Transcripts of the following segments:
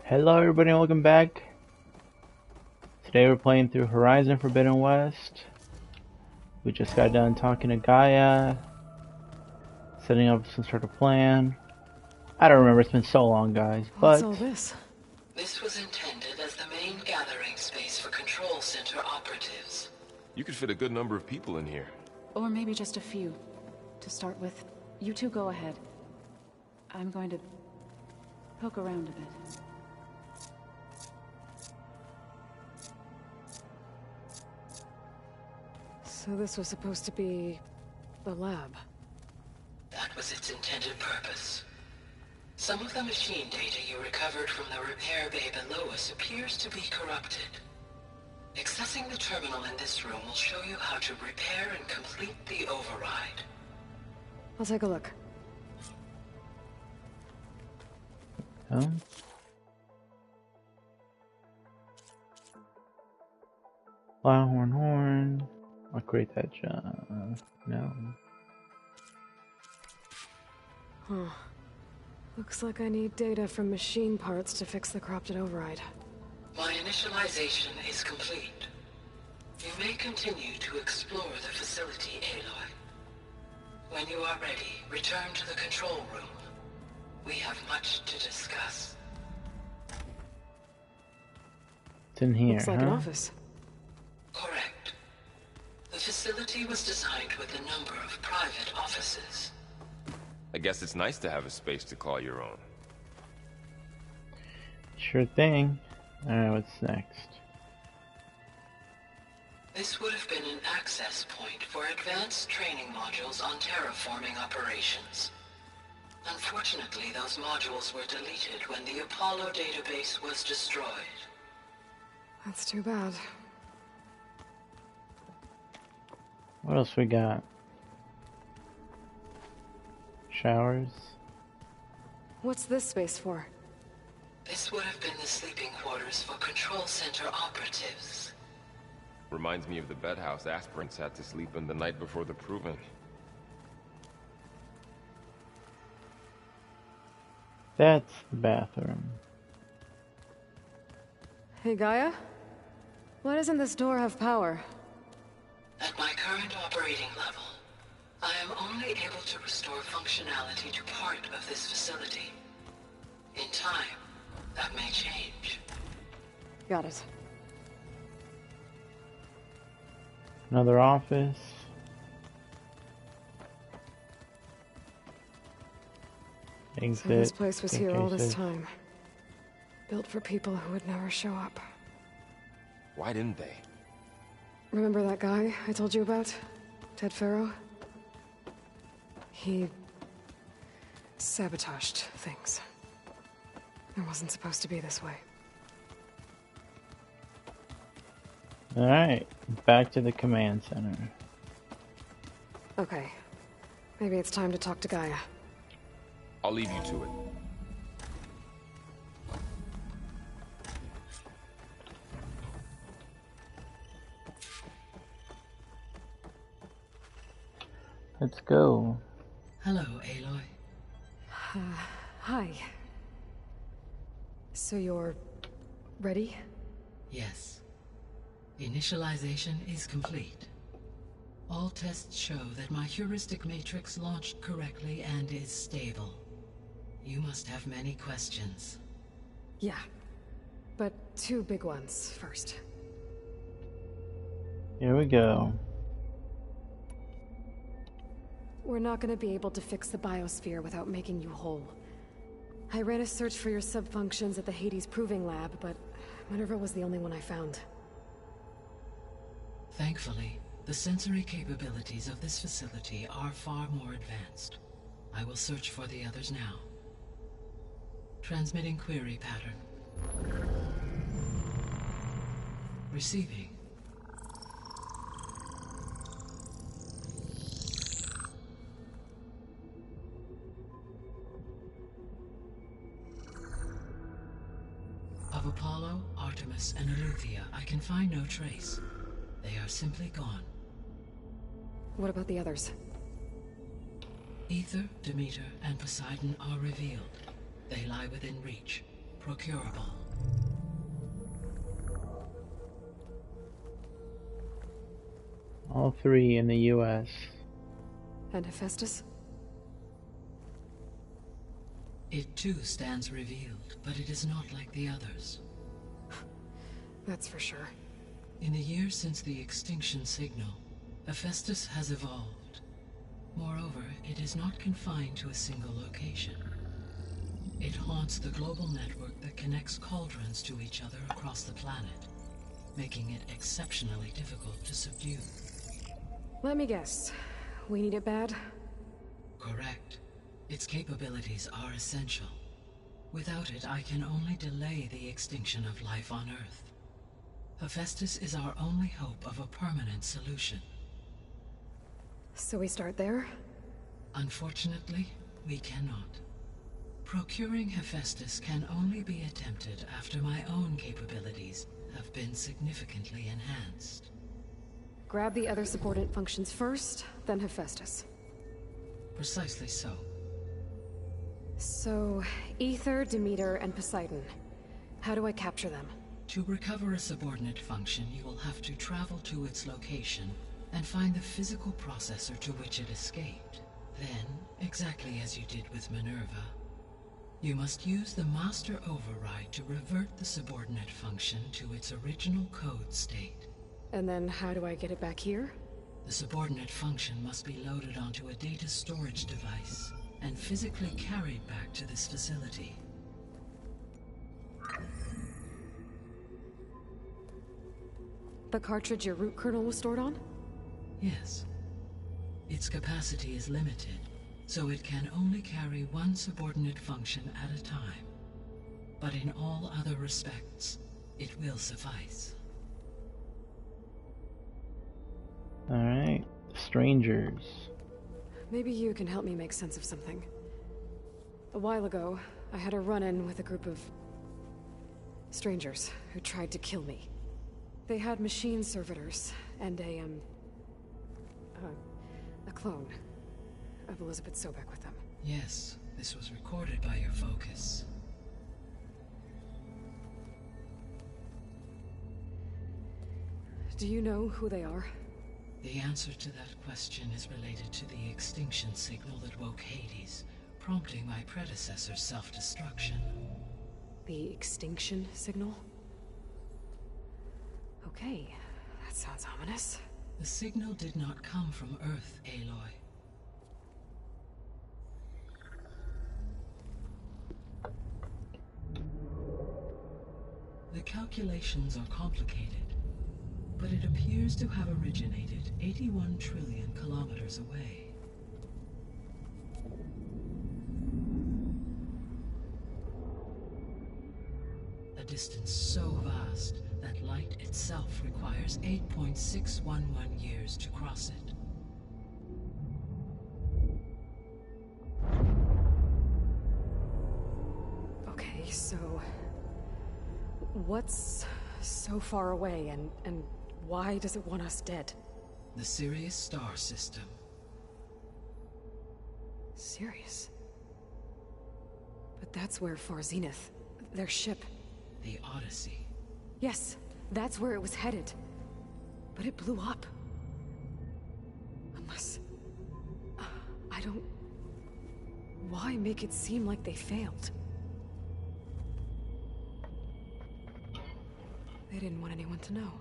Hello everybody and welcome back. Today we're playing through Horizon Forbidden West. We just got done talking to Gaia, setting up some sort of plan. I don't remember, it's been so long guys, What's but... all this? This was intended as the main gathering space for control center operatives. You could fit a good number of people in here. Or maybe just a few. To start with, you two go ahead. I'm going to poke around a bit. So this was supposed to be the lab. That was its intended purpose. Some of the machine data you recovered from the repair bay below us appears to be corrupted. Accessing the terminal in this room will show you how to repair and complete the override. I'll take a look. Oh. Fly horn. I'll create that job. No. Huh. Looks like I need data from machine parts to fix the corrupted override. My initialization is complete. You may continue to explore the facility, Aloy. When you are ready, return to the control room. We have much to discuss. It's in here, Looks like an office. Correct. The facility was designed with a number of private offices. I guess it's nice to have a space to call your own. Sure thing. Alright, what's next? This would have been an access point for advanced training modules on terraforming operations. Unfortunately, those modules were deleted when the Apollo database was destroyed. That's too bad. What else we got? Showers. What's this space for? This would have been the sleeping quarters for control center operatives. Reminds me of the bedhouse aspirants had to sleep in the night before the proving. That's the bathroom. Hey, Gaia? Why doesn't this door have power? At my current operating level, I am only able to restore functionality to part of this facility. In time, that may change. Got it. Another office. Exit. So this place was here all this staircases. time. Built for people who would never show up. Why didn't they? Remember that guy I told you about? Ted Farrow? He sabotaged things. It wasn't supposed to be this way. Alright, back to the command center. Okay. Maybe it's time to talk to Gaia. I'll leave you to it. Let's go. Hello, Aloy. Hi. So you're ready? Yes. Initialization is complete. All tests show that my heuristic matrix launched correctly and is stable. You must have many questions. Yeah. But two big ones first. Here we go. We're not gonna be able to fix the biosphere without making you whole. I ran a search for your subfunctions at the Hades Proving Lab, but Minerva was the only one I found. Thankfully, the sensory capabilities of this facility are far more advanced. I will search for the others now. Transmitting query pattern. Receiving. Of Apollo, Artemis, and Eleuthia, I can find no trace. They are simply gone. What about the others? Ether, Demeter, and Poseidon are revealed. They lie within reach. procurable. All three in the US. And Hephaestus? It too stands revealed, but it is not like the others. That's for sure. In the years since the extinction signal, Hephaestus has evolved. Moreover, it is not confined to a single location. It haunts the global network that connects cauldrons to each other across the planet, making it exceptionally difficult to subdue. Let me guess. We need it bad? Correct. Its capabilities are essential. Without it, I can only delay the extinction of life on Earth. Hephaestus is our only hope of a permanent solution. So we start there? Unfortunately, we cannot. Procuring Hephaestus can only be attempted after my own capabilities have been significantly enhanced. Grab the other subordinate functions first, then Hephaestus. Precisely so. So, Ether, Demeter, and Poseidon. How do I capture them? To recover a subordinate function, you will have to travel to its location and find the physical processor to which it escaped. Then, exactly as you did with Minerva, you must use the master override to revert the subordinate function to its original code state. And then how do I get it back here? The subordinate function must be loaded onto a data storage device and physically carried back to this facility. The cartridge your root kernel was stored on? Yes. Its capacity is limited, so it can only carry one subordinate function at a time. But in all other respects, it will suffice. Alright. Strangers. Maybe you can help me make sense of something. A while ago, I had a run-in with a group of strangers who tried to kill me. They had machine servitors and a clone of Elizabeth Sobek with them. Yes, this was recorded by your focus. Do you know who they are? The answer to that question is related to the extinction signal that woke Hades, prompting my predecessor's self-destruction. The extinction signal? Okay, that sounds ominous. The signal did not come from Earth, Aloy. The calculations are complicated, but it appears to have originated 81 trillion kilometers away. A distance so vast that light itself requires 8.611 years to cross it. Okay, so what's so far away and why does it want us dead? The Sirius star system. Sirius? But that's where Far Zenith, their ship. The Odyssey. Yes, that's where it was headed. But it blew up. Unless... I don't... Why make it seem like they failed? They didn't want anyone to know.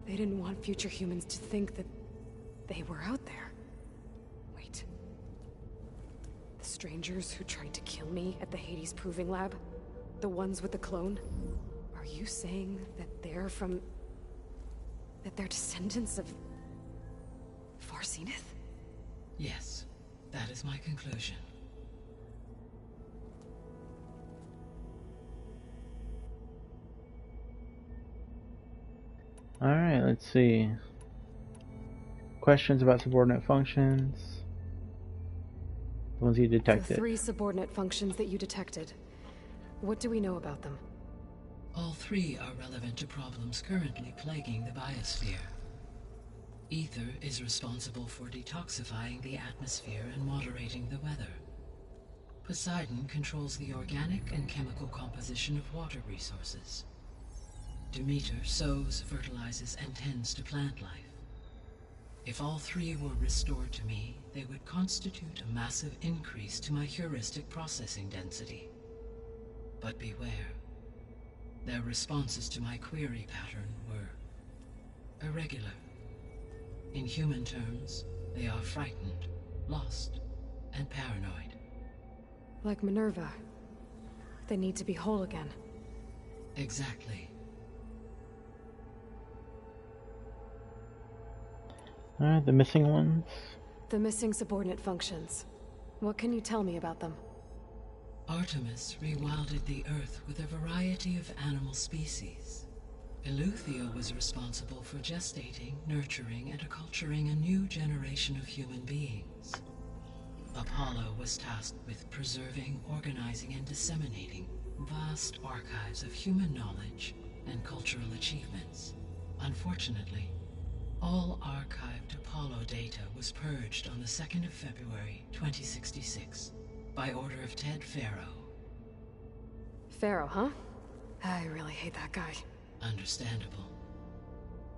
They didn't want future humans to think that they were out there. Wait. The strangers who tried to kill me at the Hades Proving Lab? The ones with the clone? Are you saying that they're from... that they're descendants of... Far Zenith? Yes, that is my conclusion. Alright, let's see. Questions about subordinate functions. The ones you detected. The 3 subordinate functions that you detected. What do we know about them? All 3 are relevant to problems currently plaguing the biosphere. Ether is responsible for detoxifying the atmosphere and moderating the weather. Poseidon controls the organic and chemical composition of water resources. Demeter sows, fertilizes, and tends to plant life. If all three were restored to me, they would constitute a massive increase to my heuristic processing density. But beware. Their responses to my query pattern were irregular. In human terms, they are frightened, lost, and paranoid. Like Minerva. They need to be whole again. Exactly. The missing ones. The missing subordinate functions. What can you tell me about them? Artemis rewilded the Earth with a variety of animal species. Eleuthia was responsible for gestating, nurturing, and acculturating a new generation of human beings. Apollo was tasked with preserving, organizing, and disseminating vast archives of human knowledge and cultural achievements. Unfortunately, all archived Apollo data was purged on the 2nd of February, 2066, by order of Ted Faro. Pharaoh, huh? I really hate that guy. Understandable.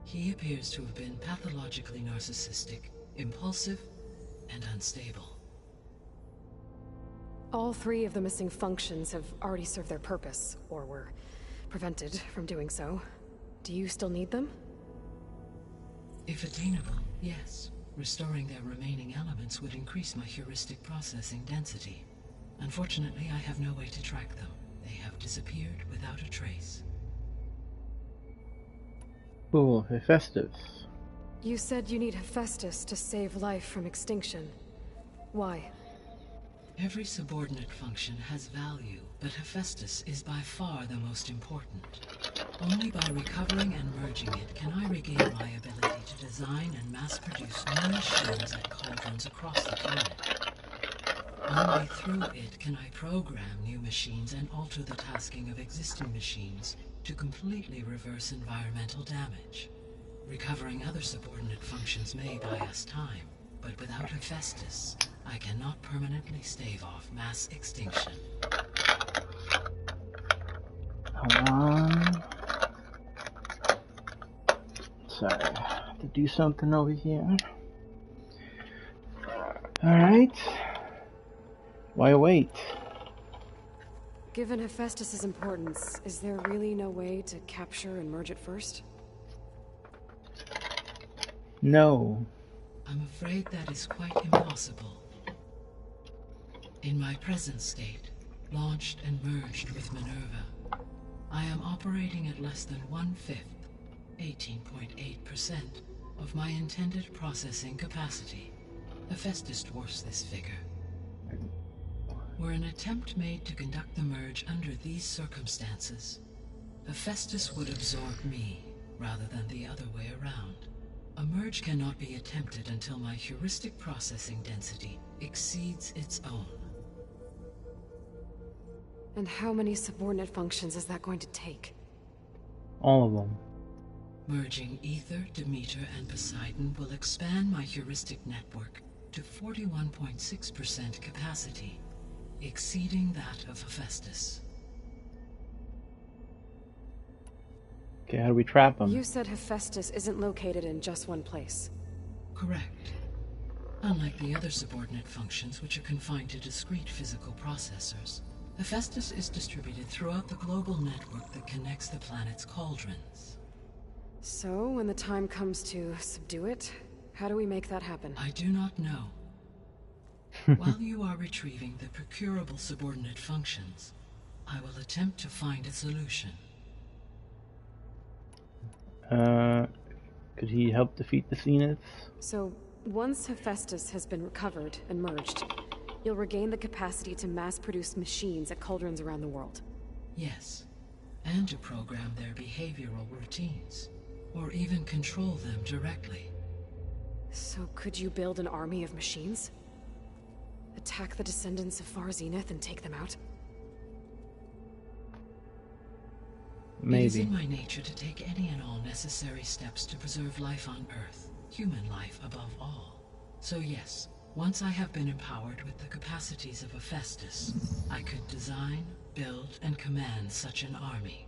He appears to have been pathologically narcissistic, impulsive, and unstable. All three of the missing functions have already served their purpose, or were prevented from doing so. Do you still need them? If attainable, yes. Restoring their remaining elements would increase my heuristic processing density. Unfortunately, I have no way to track them. They have disappeared without a trace. Ooh, Hephaestus. You said you need Hephaestus to save life from extinction. Why? Every subordinate function has value, but Hephaestus is by far the most important. Only by recovering and merging it can I regain my ability to design and mass-produce new machines at cauldrons across the planet. Only through it can I program new machines and alter the tasking of existing machines to completely reverse environmental damage. Recovering other subordinate functions may buy us time, but without Hephaestus, I cannot permanently stave off mass extinction. Hold on. Sorry, I have to do something over here. Alright. Why wait? Given Hephaestus's importance, is there really no way to capture and merge it first? No. I'm afraid that is quite impossible. In my present state, launched and merged with Minerva, I am operating at less than 1/5, 18.8% of my intended processing capacity. Hephaestus dwarfs this figure. Were an attempt made to conduct the merge under these circumstances, Hephaestus would absorb me rather than the other way around. A merge cannot be attempted until my heuristic processing density exceeds its own. And how many subordinate functions is that going to take? All of them. Merging Ether, Demeter, and Poseidon will expand my heuristic network to 41.6% capacity, exceeding that of Hephaestus. Okay, how do we trap them? You said Hephaestus isn't located in just one place. Correct. Unlike the other subordinate functions, which are confined to discrete physical processors, Hephaestus is distributed throughout the global network that connects the planet's cauldrons. So, when the time comes to subdue it, how do we make that happen? I do not know. While you are retrieving the procurable subordinate functions, I will attempt to find a solution. Could he help defeat the Zeniths? So, once Hephaestus has been recovered and merged, you'll regain the capacity to mass-produce machines at cauldrons around the world. Yes, and to program their behavioral routines, or even control them directly. So could you build an army of machines? Attack the descendants of Far Zenith and take them out? Maybe. It is in my nature to take any and all necessary steps to preserve life on Earth, human life above all. So yes, Once I have been empowered with the capacities of Hephaestus, I could design, build, and command such an army.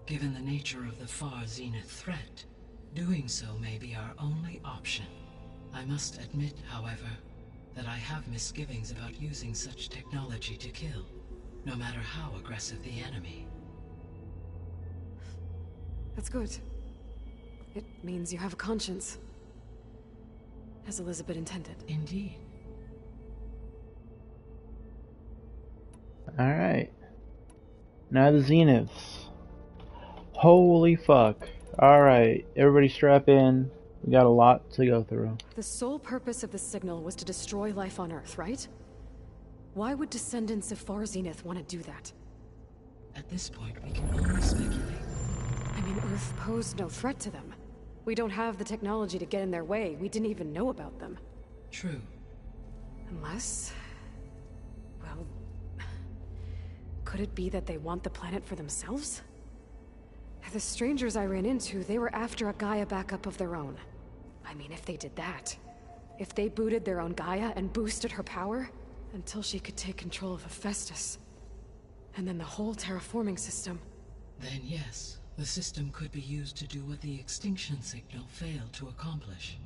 Given the nature of the far zenith threat, doing so may be our only option. I must admit, however, that I have misgivings about using such technology to kill, no matter how aggressive the enemy. That's good. It means you have a conscience. As Elizabeth intended. Indeed. Alright. Now the Zeniths. Holy fuck. Alright, everybody strap in. We got a lot to go through. The sole purpose of the signal was to destroy life on Earth, right? Why would descendants of Far Zenith want to do that? At this point, we can only speculate. I mean, Earth posed no threat to them. We don't have the technology to get in their way. We didn't even know about them. True. Unless... well... could it be that they want the planet for themselves? The strangers I ran into, they were after a Gaia backup of their own. I mean, if they did that... if they booted their own Gaia and boosted her power... until she could take control of Hephaestus. And then the whole terraforming system. Then yes, the system could be used to do what the extinction signal failed to accomplish.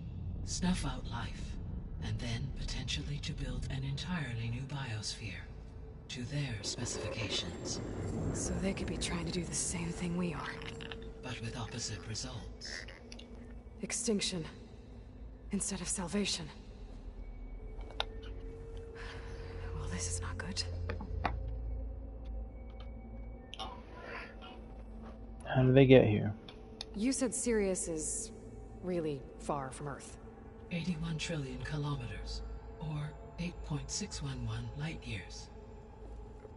Snuff out life, and then potentially to build an entirely new biosphere. To their specifications. So they could be trying to do the same thing we are. But with opposite results. Extinction. Instead of salvation. Well, this is not good. How did they get here? You said Sirius is really far from Earth. 81 trillion kilometers, or 8.611 light years.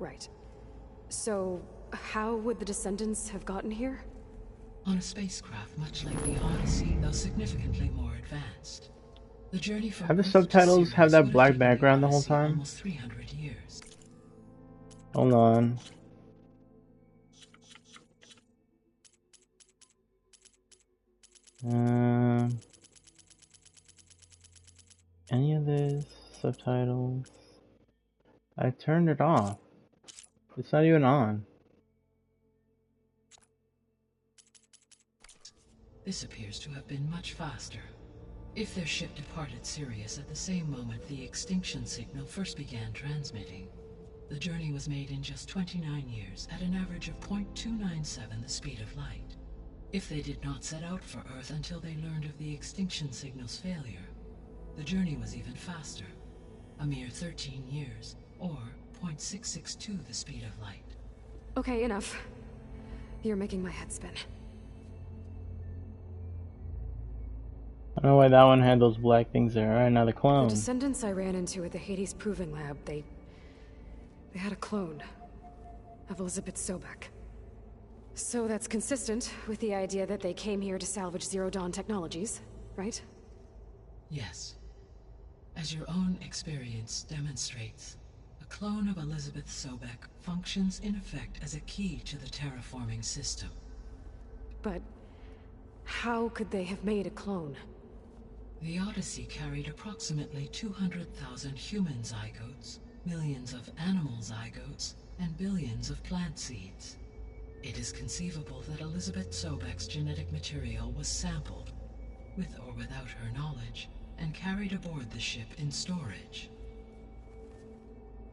Right. So, how would the descendants have gotten here? On a spacecraft much like the Odyssey, though significantly more advanced. The journey from Have the Earth to subtitles Sirius have that would black taken the background the whole Odyssey time? Almost 300 years. Hold on. Any of this subtitles? I turned it off. It's not even on. This appears to have been much faster. If their ship departed Sirius at the same moment the extinction signal first began transmitting, the journey was made in just 29 years at an average of 0.297 the speed of light. If they did not set out for Earth until they learned of the extinction signal's failure, the journey was even faster, a mere 13 years, or 0.662 the speed of light. Okay, enough. You're making my head spin. I don't know why that one had those black things there. Alright, now the clone. The descendants I ran into at the Hades Proving Lab, they had a clone of Elizabeth Sobek. So that's consistent with the idea that they came here to salvage Zero Dawn technologies, right? Yes. As your own experience demonstrates, a clone of Elizabeth Sobek functions in effect as a key to the terraforming system. But how could they have made a clone? The Odyssey carried approximately 200,000 human zygotes, millions of animal zygotes, and billions of plant seeds. It is conceivable that Elizabeth Sobek's genetic material was sampled, with or without her knowledge, and carried aboard the ship in storage.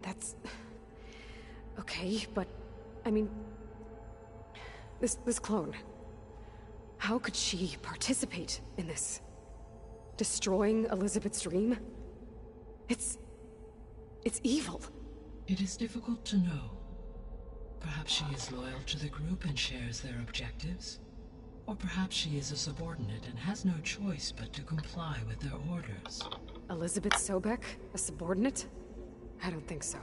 That's... okay, but... I mean... This clone... how could she participate in this? Destroying Elizabeth's dream? It's evil. It is difficult to know. Perhaps she is loyal to the group and shares their objectives. Or perhaps she is a subordinate and has no choice but to comply with their orders. Elizabeth Sobek? A subordinate? I don't think so.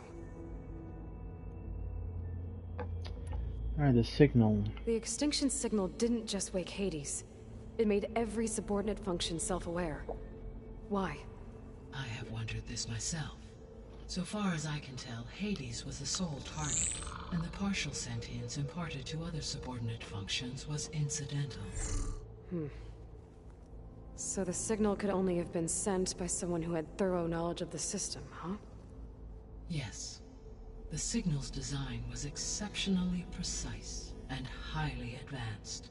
Alright, the signal. The extinction signal didn't just wake Hades. It made every subordinate function self-aware. Why? I have wondered this myself. So far as I can tell, Hades was the sole target, and the partial sentience imparted to other subordinate functions was incidental. So the signal could only have been sent by someone who had thorough knowledge of the system, huh? Yes. The signal's design was exceptionally precise and highly advanced.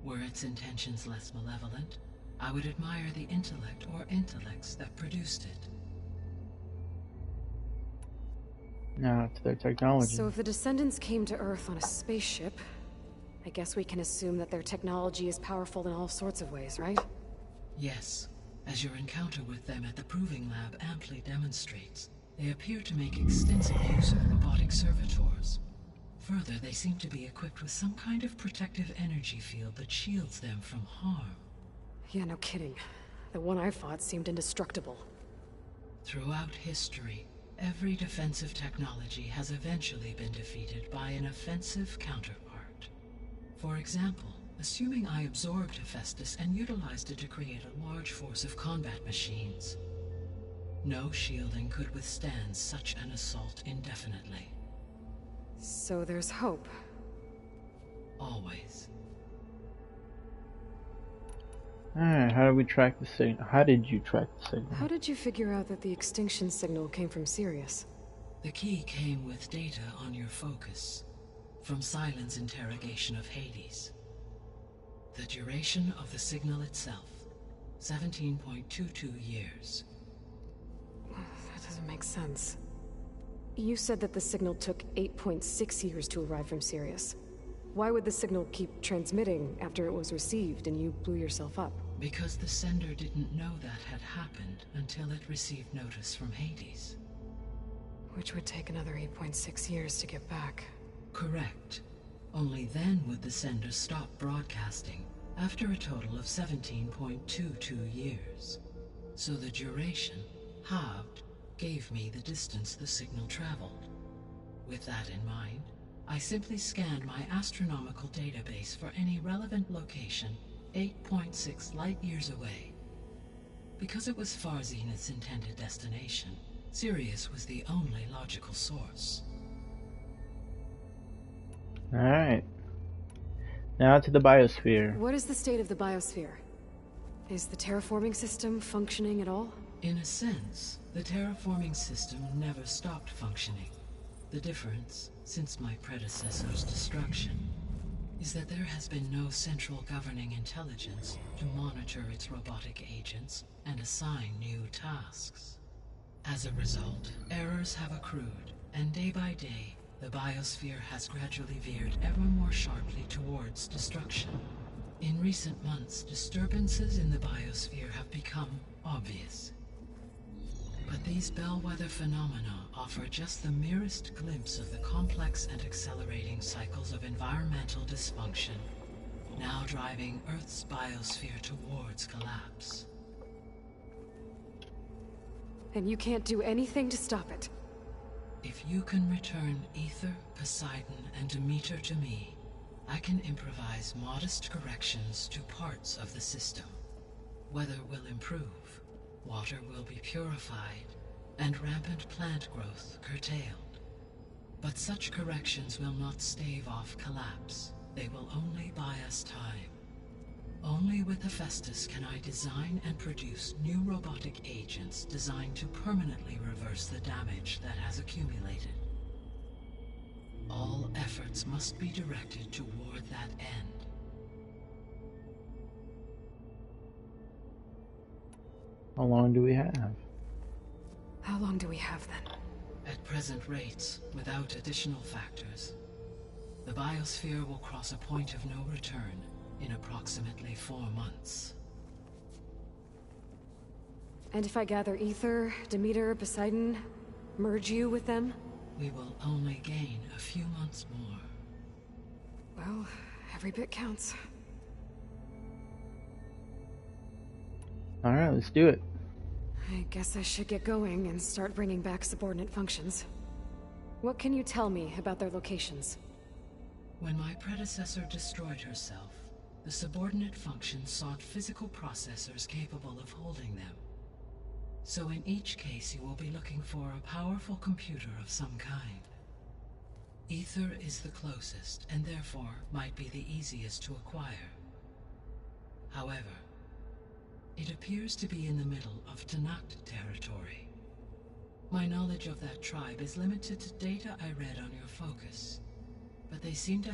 Were its intentions less malevolent, I would admire the intellect or intellects that produced it. Now to their technology. So if the descendants came to Earth on a spaceship, I guess we can assume that their technology is powerful in all sorts of ways, right? Yes, as your encounter with them at the Proving Lab amply demonstrates, they appear to make extensive use of robotic servitors. Further, they seem to be equipped with some kind of protective energy field that shields them from harm. Yeah, no kidding. The one I fought seemed indestructible. Throughout history, every defensive technology has eventually been defeated by an offensive counterpart. For example, assuming I absorbed Hephaestus and utilized it to create a large force of combat machines. No shielding could withstand such an assault indefinitely. So there's hope. Always. Alright, how do we track the signal? How did you track the signal? How did you figure out that the extinction signal came from Sirius? The key came with data on your focus, from Silent's interrogation of Hades. The duration of the signal itself, 17.22 years. That doesn't make sense. You said that the signal took 8.6 years to arrive from Sirius. Why would the signal keep transmitting after it was received and you blew yourself up? Because the sender didn't know that had happened until it received notice from Hades. Which would take another 8.6 years to get back. Correct. Only then would the sender stop broadcasting, after a total of 17.22 years. So the duration, halved, gave me the distance the signal traveled. With that in mind, I simply scanned my astronomical database for any relevant location 8.6 light-years away. Because it was far Zenith's intended destination, Sirius was the only logical source. Alright. Now to the biosphere. What is the state of the biosphere? Is the terraforming system functioning at all? In a sense, the terraforming system never stopped functioning. The difference, since my predecessor's destruction, is that there has been no central governing intelligence to monitor its robotic agents and assign new tasks. As a result, errors have accrued, and day by day, the biosphere has gradually veered ever more sharply towards destruction. In recent months, disturbances in the biosphere have become obvious. But these bellwether phenomena offer just the merest glimpse of the complex and accelerating cycles of environmental dysfunction, now driving Earth's biosphere towards collapse. And you can't do anything to stop it? If you can return Aether, Poseidon, and Demeter to me, I can improvise modest corrections to parts of the system. Weather will improve, water will be purified, and rampant plant growth curtailed. But such corrections will not stave off collapse. They will only buy us time. Only with Hephaestus can I design and produce new robotic agents designed to permanently reverse the damage that has accumulated. All efforts must be directed toward that end. How long do we have? How long do we have then? At present rates, without additional factors, the biosphere will cross a point of no return in approximately 4 months. And if I gather Aether, Demeter, Poseidon, merge you with them? We will only gain a few months more. Well, every bit counts. Alright, let's do it. I guess I should get going and start bringing back subordinate functions. What can you tell me about their locations? When my predecessor destroyed herself, the subordinate functions sought physical processors capable of holding them. So in each case you will be looking for a powerful computer of some kind. Aether is the closest, and therefore might be the easiest to acquire. However, It appears to be in the middle of Tanakh territory. My knowledge of that tribe is limited to data I read on your focus, but they seem to